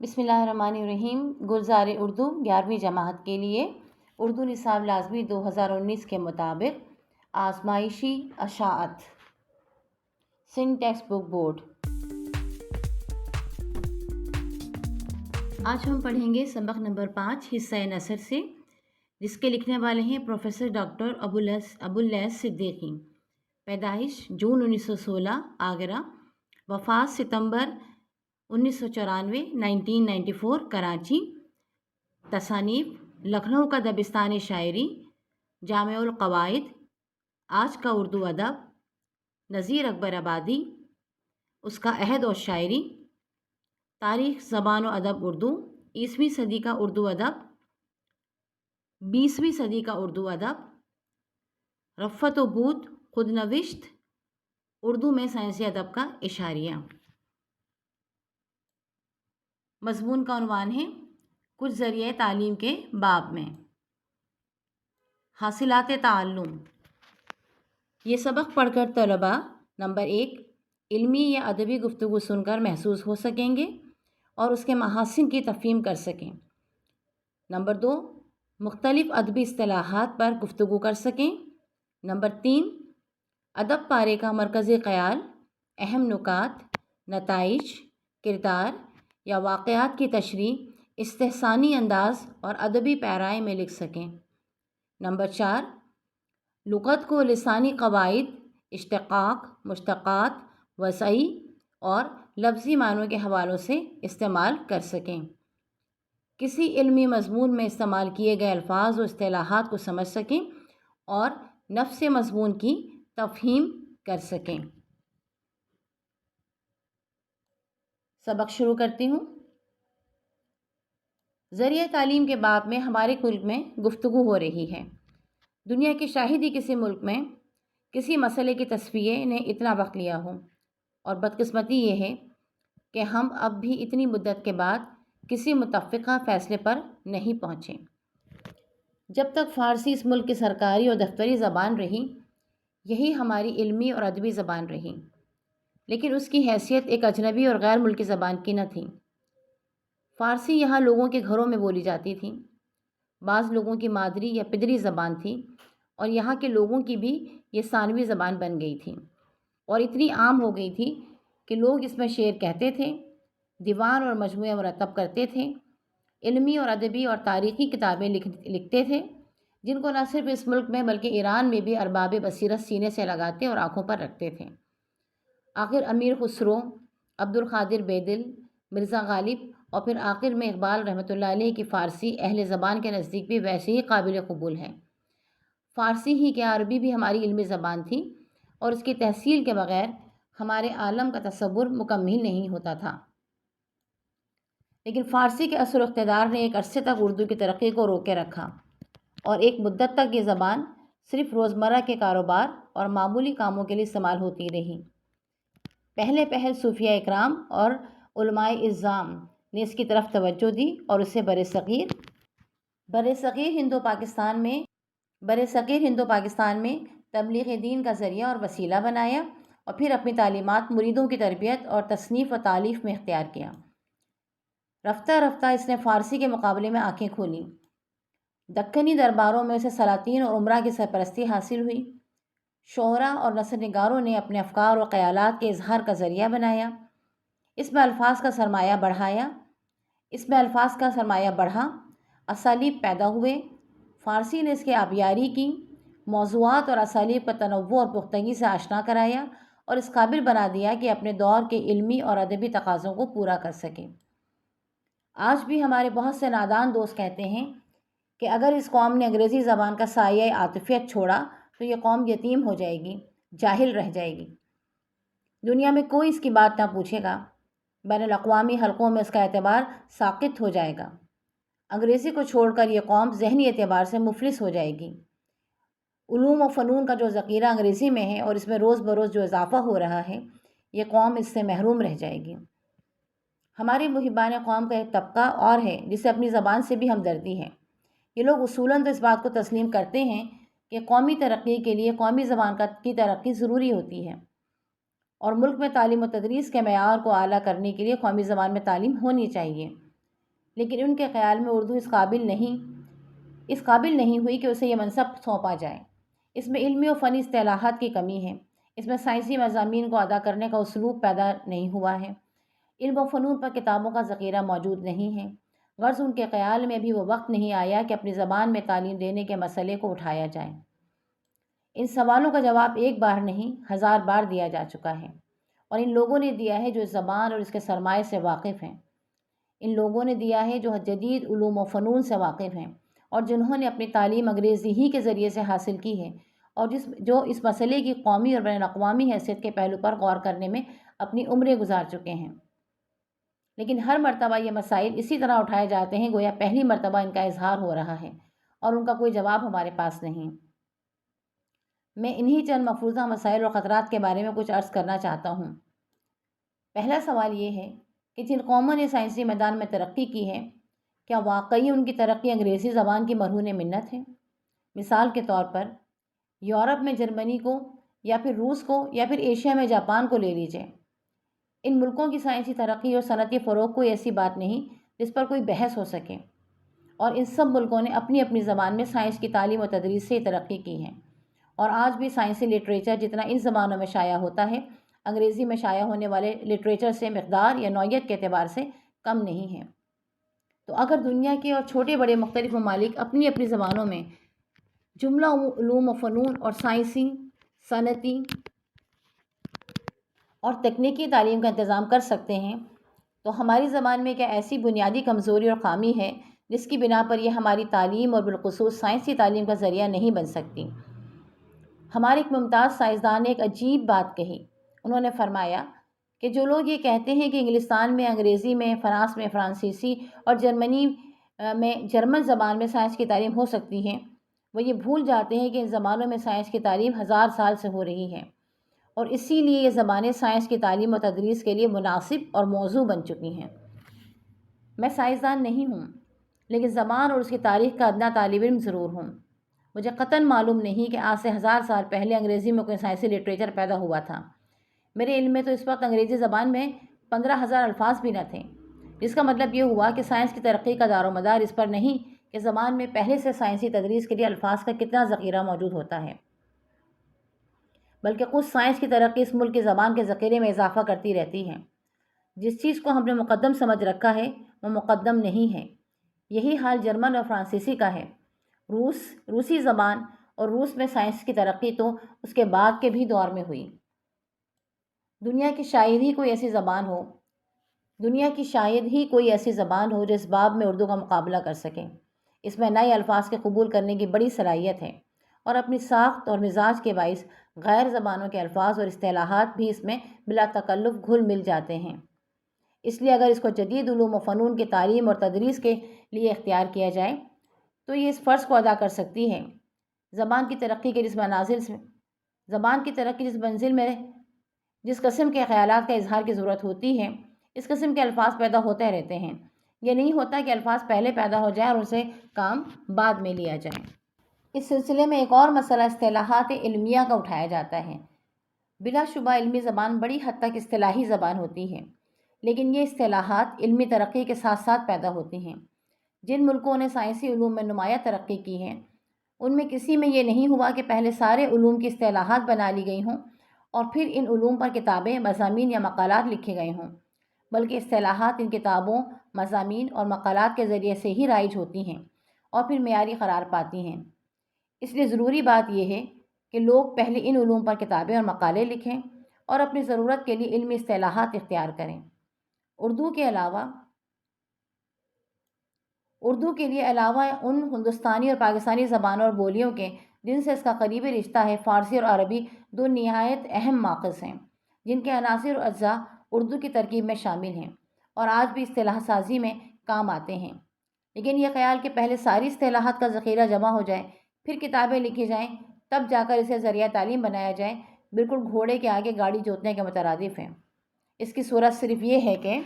بسم اللہ الرحمن الرحیم۔ گلزار اردو 11ویں جماعت کے لیے اردو نصاب لازمی 2019 کے مطابق آزمائشی اشاعت سندھ ٹیکسٹ بک بورڈ۔ آج ہم پڑھیں گے سبق نمبر 5 حصہ نثر سے، جس کے لکھنے والے ہیں پروفیسر ڈاکٹر ابواللیث صدیقی۔ پیدائش جون 1916 آگرہ، وفات ستمبر 1994 1994 کراچی۔ تصانیف: لکھنؤ کا دبستان شاعری، جامع القواعد، آج کا اردو ادب، نذیر اکبر آبادی، اس کا عہد اور شاعری، تاریخ زبان و ادب اردو، 20ویں صدی کا اردو ادب، 20ویں صدی کا اردو ادب، رفعت و بود، خود نوشت، اردو میں سائنسی ادب کا اشاریہ۔ مضمون کا عنوان ہے کچھ ذریعہ تعلیم کے باب میں۔ حاصلات تعلم۔ یہ سبق پڑھ کر طلباء نمبر 1 علمی یا ادبی گفتگو سن کر محسوس ہو سکیں گے اور اس کے محاسن کی تفہیم کر سکیں۔ نمبر 2 مختلف ادبی اصطلاحات پر گفتگو کر سکیں۔ نمبر 3 ادب پارے کا مرکزی خیال، اہم نکات، نتائج، کردار یا واقعات کی تشریح استحسانی انداز اور ادبی پیرائے میں لکھ سکیں۔ نمبر 4 لغت کو لسانی قواعد، اشتقاق، مشتقات، وضعی اور لفظی معنوں کے حوالوں سے استعمال کر سکیں۔ کسی علمی مضمون میں استعمال کیے گئے الفاظ و اصطلاحات کو سمجھ سکیں اور نفس مضمون کی تفہیم کر سکیں۔ سبق شروع کرتی ہوں۔ ذریعہ تعلیم کے باب میں ہمارے ملک میں گفتگو ہو رہی ہے۔ دنیا کے شاہد ہی کسی ملک میں کسی مسئلے کی تصفیے نے اتنا وقت لیا ہو، اور بدقسمتی یہ ہے کہ ہم اب بھی اتنی مدت کے بعد کسی متفقہ فیصلے پر نہیں پہنچے۔ جب تک فارسی اس ملک کی سرکاری اور دفتری زبان رہی، یہی ہماری علمی اور ادبی زبان رہی، لیکن اس کی حیثیت ایک اجنبی اور غیر ملکی زبان کی نہ تھی۔ فارسی یہاں لوگوں کے گھروں میں بولی جاتی تھی، بعض لوگوں کی مادری یا پدری زبان تھی، اور یہاں کے لوگوں کی بھی یہ ثانوی زبان بن گئی تھی اور اتنی عام ہو گئی تھی کہ لوگ اس میں شعر کہتے تھے، دیوان اور مجموعے مرتب کرتے تھے، علمی اور ادبی اور تاریخی کتابیں لکھتے تھے، جن کو نہ صرف اس ملک میں بلکہ ایران میں بھی ارباب بصیرت سینے سے لگاتے اور آنکھوں پر رکھتے تھے۔ آخر امیر خسرو، عبد القادر بیدل، مرزا غالب اور پھر آخر میں اقبال رحمۃ اللہ علیہ کی فارسی اہل زبان کے نزدیک بھی ویسے ہی قابل قبول ہے۔ فارسی ہی کیا عربی بھی ہماری علمی زبان تھی، اور اس کی تحصیل کے بغیر ہمارے عالم کا تصور مکمل نہیں ہوتا تھا۔ لیکن فارسی کے اثر و اقتدار نے ایک عرصے تک اردو کی ترقی کو روکے رکھا، اور ایک مدت تک یہ زبان صرف روزمرہ کے کاروبار اور معمولی کاموں کے لیے استعمال ہوتی رہی۔ پہلے صوفیہ اکرام اور علماء اعظام نے اس کی طرف توجہ دی اور اسے برصغیر ہند و پاکستان میں تبلیغ دین کا ذریعہ اور وسیلہ بنایا، اور پھر اپنی تعلیمات مریدوں کی تربیت اور تصنیف و تالیف میں اختیار کیا۔ رفتہ رفتہ اس نے فارسی کے مقابلے میں آنکھیں کھولیں۔ دکنی درباروں میں اسے سلاطین اور امراء کی سرپرستی حاصل ہوئی۔ شعراء اور نثر نگاروں نے اپنے افکار اور خیالات کے اظہار کا ذریعہ بنایا۔ اس میں الفاظ کا سرمایہ بڑھا، اسالیب پیدا ہوئے۔ فارسی نے اس کی آبیاری کی، موضوعات اور اسالیب کا تنوع اور پختگی سے آشنا کرایا، اور اس قابل بنا دیا کہ اپنے دور کے علمی اور ادبی تقاضوں کو پورا کر سکے۔ آج بھی ہمارے بہت سے نادان دوست کہتے ہیں کہ اگر اس قوم نے انگریزی زبان کا سایہ عاطفیت چھوڑا تو یہ قوم یتیم ہو جائے گی، جاہل رہ جائے گی۔ دنیا میں کوئی اس کی بات نہ پوچھے گا، بین الاقوامی حلقوں میں اس کا اعتبار ساقط ہو جائے گا۔ انگریزی کو چھوڑ کر یہ قوم ذہنی اعتبار سے مفلس ہو جائے گی۔ علوم و فنون کا جو ذخیرہ انگریزی میں ہے اور اس میں روز بروز جو اضافہ ہو رہا ہے، یہ قوم اس سے محروم رہ جائے گی۔ ہمارے محبان قوم کا ایک طبقہ اور ہے جسے اپنی زبان سے بھی ہمدردی ہے۔ یہ لوگ اصولاً تو اس بات کو تسلیم کرتے ہیں کہ قومی ترقی کے لیے قومی زبان کی ترقی ضروری ہوتی ہے، اور ملک میں تعلیم و تدریس کے معیار کو اعلیٰ کرنے کے لیے قومی زبان میں تعلیم ہونی چاہیے، لیکن ان کے خیال میں اردو اس قابل نہیں ہوئی کہ اسے یہ منصب سونپا جائے۔ اس میں علمی و فنی اصطلاحات کی کمی ہے، اس میں سائنسی مضامین کو ادا کرنے کا اسلوب پیدا نہیں ہوا ہے، علم و فنون پر کتابوں کا ذخیرہ موجود نہیں ہے۔ غرض ان کے خیال میں ابھی وہ وقت نہیں آیا کہ اپنی زبان میں تعلیم دینے کے مسئلے کو اٹھایا جائے۔ ان سوالوں کا جواب ایک بار نہیں، 1000 بار دیا جا چکا ہے، اور ان لوگوں نے دیا ہے جو اس زبان اور اس کے سرمایہ سے واقف ہیں۔ ان لوگوں نے دیا ہے جو جدید علوم و فنون سے واقف ہیں اور جنہوں نے اپنی تعلیم انگریزی ہی کے ذریعے سے حاصل کی ہے، اور جو اس مسئلے کی قومی اور بین الاقوامی حیثیت کے پہلو پر غور کرنے میں اپنی عمریں گزار چکے ہیں۔ لیکن ہر مرتبہ یہ مسائل اسی طرح اٹھائے جاتے ہیں گویا پہلی مرتبہ ان کا اظہار ہو رہا ہے اور ان کا کوئی جواب ہمارے پاس نہیں۔ میں انہی چند مفروضہ مسائل اور خطرات کے بارے میں کچھ عرض کرنا چاہتا ہوں۔ پہلا سوال یہ ہے کہ جن قوموں نے سائنسی میدان میں ترقی کی ہے، کیا واقعی ان کی ترقی انگریزی زبان کی مرہون منت ہے؟ مثال کے طور پر یورپ میں جرمنی کو، یا پھر روس کو، یا پھر ایشیا میں جاپان کو لے لیجئے۔ ان ملکوں کی سائنسی ترقی اور صنعتی فروغ کوئی ایسی بات نہیں جس پر کوئی بحث ہو سکے، اور ان سب ملکوں نے اپنی اپنی زبان میں سائنس کی تعلیم و تدریس سے ترقی کی ہے، اور آج بھی سائنسی لٹریچر جتنا ان زبانوں میں شائع ہوتا ہے، انگریزی میں شائع ہونے والے لٹریچر سے مقدار یا نوعیت کے اعتبار سے کم نہیں ہے۔ تو اگر دنیا کے اور چھوٹے بڑے مختلف ممالک اپنی اپنی زبانوں میں جملہ علوم و فنون اور سائنسی، صنعتی اور تکنیکی تعلیم کا انتظام کر سکتے ہیں، تو ہماری زبان میں کیا ایسی بنیادی کمزوری اور خامی ہے جس کی بنا پر یہ ہماری تعلیم اور بالخصوص سائنسی تعلیم کا ذریعہ نہیں بن سکتی؟ ہمارے ایک ممتاز سائنسدان نے ایک عجیب بات کہی۔ انہوں نے فرمایا کہ جو لوگ یہ کہتے ہیں کہ انگلستان میں انگریزی میں، فرانس میں فرانسیسی اور جرمنی میں جرمن زبان میں سائنس کی تعلیم ہو سکتی ہے، وہ یہ بھول جاتے ہیں کہ ان زبانوں میں سائنس کی تعلیم 1000 سال سے ہو رہی ہے، اور اسی لیے یہ زبانیں سائنس کی تعلیم و تدریس کے لیے مناسب اور موزوں بن چکی ہیں۔ میں سائنسدان نہیں ہوں، لیکن زبان اور اس کی تاریخ کا ادنا طالب علم ضرور ہوں۔ مجھے قطعاً معلوم نہیں کہ آج سے 1000 سال پہلے انگریزی میں کوئی سائنسی لٹریچر پیدا ہوا تھا۔ میرے علم میں تو اس وقت انگریزی زبان میں 15,000 الفاظ بھی نہ تھے، جس کا مطلب یہ ہوا کہ سائنس کی ترقی کا دار و مدار اس پر نہیں کہ زبان میں پہلے سے سائنسی تدریس کے لیے الفاظ کا کتنا ذخیرہ موجود ہوتا ہے، بلکہ خود سائنس کی ترقی اس ملک کی زبان کے ذخیرے میں اضافہ کرتی رہتی ہے۔ جس چیز کو ہم نے مقدم سمجھ رکھا ہے وہ مقدم نہیں ہے۔ یہی حال جرمن اور فرانسیسی کا ہے۔ روسی زبان اور روس میں سائنس کی ترقی تو اس کے بعد کے بھی دور میں ہوئی۔ دنیا کی شاید ہی کوئی ایسی زبان ہو جو اس باب میں اردو کا مقابلہ کر سکے۔ اس میں نئے الفاظ کے قبول کرنے کی بڑی صلاحیت ہے، اور اپنی ساخت اور مزاج کے باعث غیر زبانوں کے الفاظ اور اصطلاحات بھی اس میں بلا تکلف گھل مل جاتے ہیں۔ اس لیے اگر اس کو جدید علوم و فنون کی تعلیم اور تدریس کے لیے اختیار کیا جائے تو یہ اس فرض کو ادا کر سکتی ہے۔ زبان کی ترقی جس منزل میں جس قسم کے خیالات کا اظہار کی ضرورت ہوتی ہے، اس قسم کے الفاظ پیدا ہوتے رہتے ہیں۔ یہ نہیں ہوتا کہ الفاظ پہلے پیدا ہو جائیں اور اسے کام بعد میں لیا جائے۔ اس سلسلے میں ایک اور مسئلہ اصطلاحات علمیہ کا اٹھایا جاتا ہے۔ بلا شبہ علمی زبان بڑی حد تک اصطلاحی زبان ہوتی ہے، لیکن یہ اصطلاحات علمی ترقی کے ساتھ ساتھ پیدا ہوتی ہیں۔ جن ملکوں نے سائنسی علوم میں نمایاں ترقی کی ہے، ان میں کسی میں یہ نہیں ہوا کہ پہلے سارے علوم کی اصطلاحات بنا لی گئی ہوں اور پھر ان علوم پر کتابیں، مضامین یا مقالات لکھے گئے ہوں، بلکہ اصطلاحات ان کتابوں، مضامین اور مقالات کے ذریعے سے ہی رائج ہوتی ہیں اور پھر معیاری قرار پاتی ہیں۔ اس لیے ضروری بات یہ ہے کہ لوگ پہلے ان علوم پر کتابیں اور مقالے لکھیں اور اپنی ضرورت کے لیے علمی اصطلاحات اختیار کریں۔ اردو کے لیے علاوہ ان ہندوستانی اور پاکستانی زبانوں اور بولیوں کے جن سے اس کا قریبی رشتہ ہے، فارسی اور عربی 2 نہایت اہم ماخذ ہیں جن کے عناصر اور اجزاء اردو کی ترکیب میں شامل ہیں اور آج بھی اصطلاح سازی میں کام آتے ہیں۔ لیکن یہ خیال کہ پہلے ساری اصطلاحات کا ذخیرہ جمع ہو جائے، پھر کتابیں لکھی جائیں، تب جا کر اسے ذریعہ تعلیم بنایا جائے، بالکل گھوڑے کے آگے گاڑی جوتنے کے مترادف ہیں۔ اس کی صورت صرف یہ ہے کہ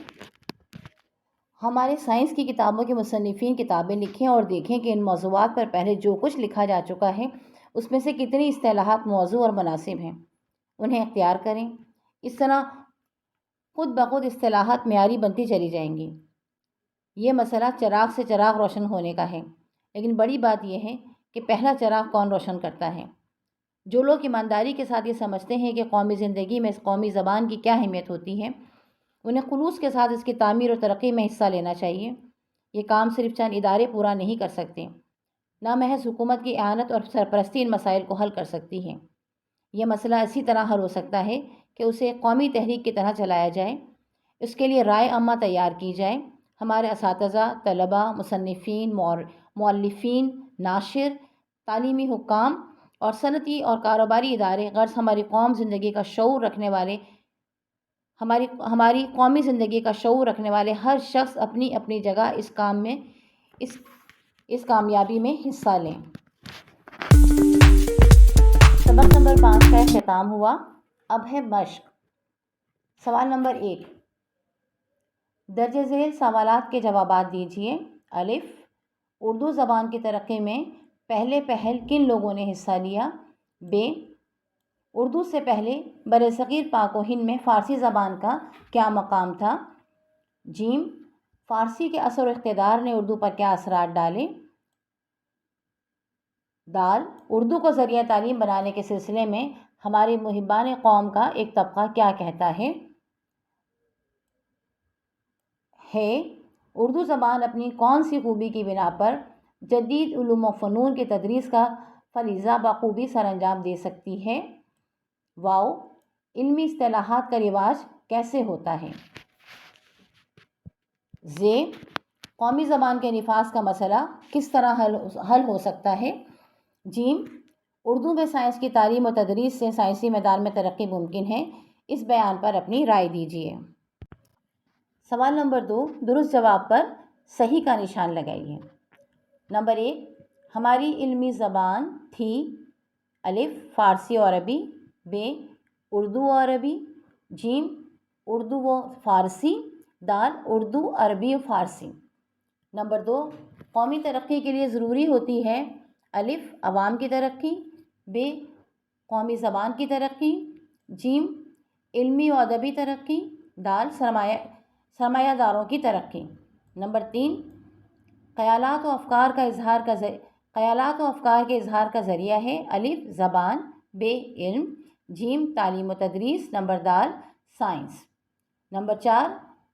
ہمارے سائنس کی کتابوں کے مصنفین کتابیں لکھیں اور دیکھیں کہ ان موضوعات پر پہلے جو کچھ لکھا جا چکا ہے اس میں سے کتنی اصطلاحات موزوں اور مناسب ہیں، انہیں اختیار کریں۔ اس طرح خود بخود اصطلاحات معیاری بنتی چلی جائیں گی۔ یہ مسئلہ چراغ سے چراغ روشن ہونے کا ہے، لیکن بڑی بات یہ ہے کہ پہلا چراغ کون روشن کرتا ہے۔ جو لوگ ایمانداری کے ساتھ یہ سمجھتے ہیں کہ قومی زندگی میں اس قومی زبان کی کیا اہمیت ہوتی ہے، انہیں خلوص کے ساتھ اس کی تعمیر اور ترقی میں حصہ لینا چاہیے۔ یہ کام صرف چند ادارے پورا نہیں کر سکتے، نہ محض حکومت کی اعانت اور سرپرستی ان مسائل کو حل کر سکتی ہے۔ یہ مسئلہ اسی طرح حل ہو سکتا ہے کہ اسے ایک قومی تحریک کی طرح چلایا جائے۔ اس کے لیے رائے عامہ تیار کی جائے۔ ہمارے اساتذہ، طلباء، مصنفین، مؤلفین، ناشر، تعلیمی حکام اور صنعتی اور کاروباری ادارے، غرض ہماری قومی زندگی کا شعور رکھنے والے ہر شخص اپنی اپنی جگہ اس کام میں اس کامیابی میں حصہ لیں۔ سبق نمبر 5 کا اختتام ہوا۔ اب ہے مشق۔ سوال نمبر 1، درج ذیل سوالات کے جوابات دیجیے۔ الف، اردو زبان کی ترقی میں پہل کن لوگوں نے حصہ لیا؟ ب، اردو سے پہلے برصغیر پاک و ہند میں فارسی زبان کا کیا مقام تھا؟ ج، فارسی کے اثر و اقتدار نے اردو پر کیا اثرات ڈالے؟ د، اردو کو ذریعہ تعلیم بنانے کے سلسلے میں ہمارے محبان قوم کا ایک طبقہ کیا کہتا ہے؟ ہے، اردو زبان اپنی کون سی خوبی کی بنا پر جدید علوم و فنون کی تدریس کا فریضہ بخوبی سر انجام دے سکتی ہے؟ واو، علمی اصطلاحات کا رواج کیسے ہوتا ہے؟ ز، قومی زبان کے نفاذ کا مسئلہ کس طرح حل ہو سکتا ہے؟ ج، اردو میں سائنس کی تعلیم و تدریس سے سائنسی میدان میں ترقی ممکن ہے۔ اس بیان پر اپنی رائے دیجیے۔ سوال نمبر 2، درست جواب پر صحیح کا نشان لگائیے۔ نمبر 1، ہماری علمی زبان تھی۔ الف، فارسی و عربی۔ ب، اردو و عربی۔ ج، اردو و فارسی۔ د، اردو، عربی و فارسی۔ نمبر 2، قومی ترقی کے لیے ضروری ہوتی ہے۔ الف، عوام کی ترقی۔ ب، قومی زبان کی ترقی۔ ج، علمی و ادبی ترقی۔ د، سرمایہ داروں کی ترقی۔ نمبر 3، خیالات و افکار کے اظہار کا ذریعہ ہے۔ الف، زبان۔ ب، علم۔ ج، تعلیم و تدریس۔ نمبر د، سائنس۔ نمبر 4،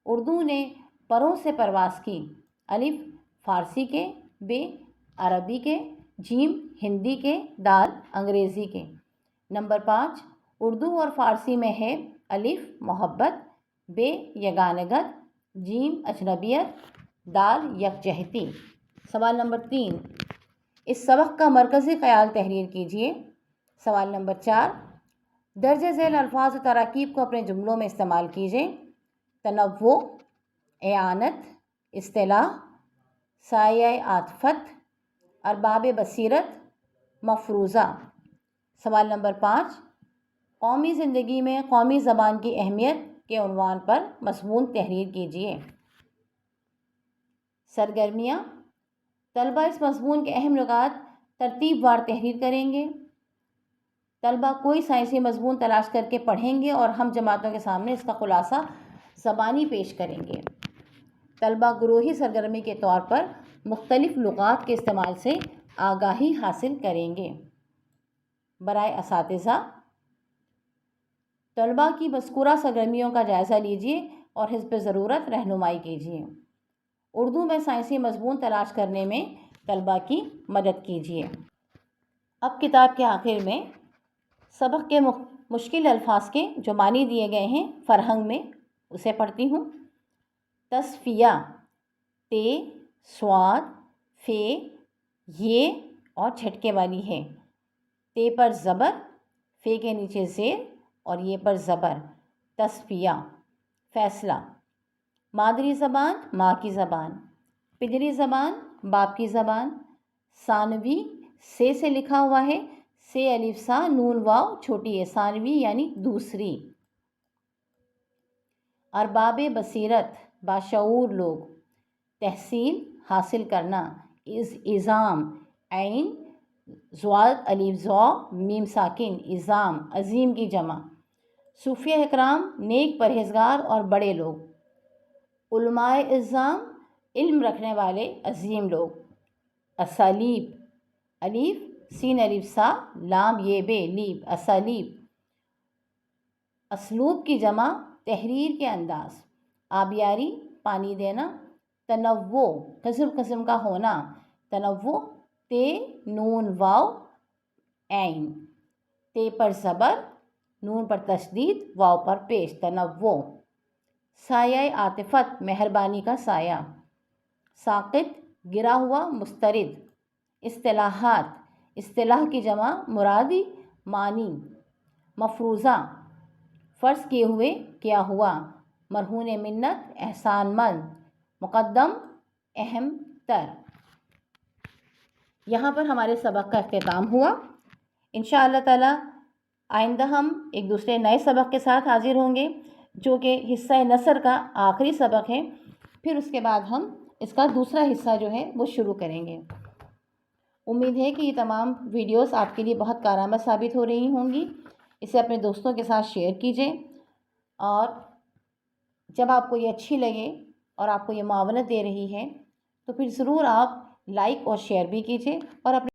اردو نے پروں سے پرواز کی۔ الف، فارسی کے۔ ب، عربی کے۔ ج، ہندی کے۔ د، انگریزی کے۔ نمبر 5، اردو اور فارسی میں ہے۔ الف، محبت۔ ب، یگانگت۔ ج، اجنبیت۔ د، یکجہتی۔ سوال نمبر 3، اس سبق کا مرکزی خیال تحریر کیجیے۔ سوال نمبر 4، درج ذیل الفاظ و تراکیب کو اپنے جملوں میں استعمال کیجیے۔ تنوع، اعانت، اصطلاح، سایہ عاطفت، ارباب بصیرت، مفروضہ۔ سوال نمبر 5، قومی زندگی میں قومی زبان کی اہمیت کے عنوان پر مضمون تحریر کیجیے۔ سرگرمیاں، طلبہ اس مضمون کے اہم نکات ترتیب وار تحریر کریں گے۔ طلبہ کوئی سائنسی مضمون تلاش کر کے پڑھیں گے اور ہم جماعتوں کے سامنے اس کا خلاصہ زبانی پیش کریں گے۔ طلبہ گروہی سرگرمی کے طور پر مختلف لغات کے استعمال سے آگاہی حاصل کریں گے۔ برائے اساتذہ، طلبہ کی مذکورہ سرگرمیوں کا جائزہ لیجیے اور حسب ضرورت رہنمائی کیجیے۔ اردو میں سائنسی مضمون تلاش کرنے میں طلبہ کی مدد کیجیے۔ اب کتاب کے آخر میں سبق کے مشکل الفاظ کے جو معنی دیے گئے ہیں فرہنگ میں، اسے پڑھتی ہوں۔ تصفیہ، تے، سواد، فے، یہ اور جھٹکے والی ہے۔ تے پر زبر، فے کے نیچے زیر اور یہ پر زبر۔ تصفیہ، فیصلہ۔ مادری زبان، ماں کی زبان۔ پدری زبان، باپ کی زبان۔ ثانوی، سے لکھا ہوا ہے، سے الف سا نون واو چھوٹی ہے، ثانوی یعنی دوسری۔ ارباب بصیرت، باشعور لوگ۔ تحصیل، حاصل کرنا۔ عظام، عین زواد الف زو میم ساکن، عظام، عظیم کی جمع۔ صوفیہ اکرام، نیک پرہیزگار اور بڑے لوگ۔ علماء اعظام، علم رکھنے والے عظیم لوگ. اسالیب، الف سین الف سا لام یہ بے لیب، اسالیب. اسلوب کی جمع تحریر کے انداز. آبیاری پانی دینا. تنوع قسم قسم کا ہونا. تنوع تے نون واو عین. تے پر زبر، نون پر تشدید، واو پر پیش. تنوع. سایہ عاطفت مہربانی کا سایہ. ساقط گرا ہوا مسترد. اصطلاحات اصطلاح کی جمع مرادی معنی. مفروضہ فرض کیے ہوئے کیا ہوا. مرہون منت احسان مند. مقدم اہم تر. یہاں پر ہمارے سبق کا اختتام ہوا. انشاءاللہ تعالی آئندہ ہم ایک دوسرے نئے سبق کے ساتھ حاضر ہوں گے جو کہ حصہ نثر کا آخری سبق ہے. پھر اس کے بعد ہم اس کا دوسرا حصہ جو ہے وہ شروع کریں گے. امید ہے کہ یہ تمام ویڈیوز آپ کے لیے بہت کارآمد ثابت ہو رہی ہوں گی. اسے اپنے دوستوں کے ساتھ شیئر کیجیے، اور جب آپ کو یہ اچھی لگے اور آپ کو یہ معاونت دے رہی ہے تو پھر ضرور آپ لائک اور شیئر بھی کیجیے، اور اپنے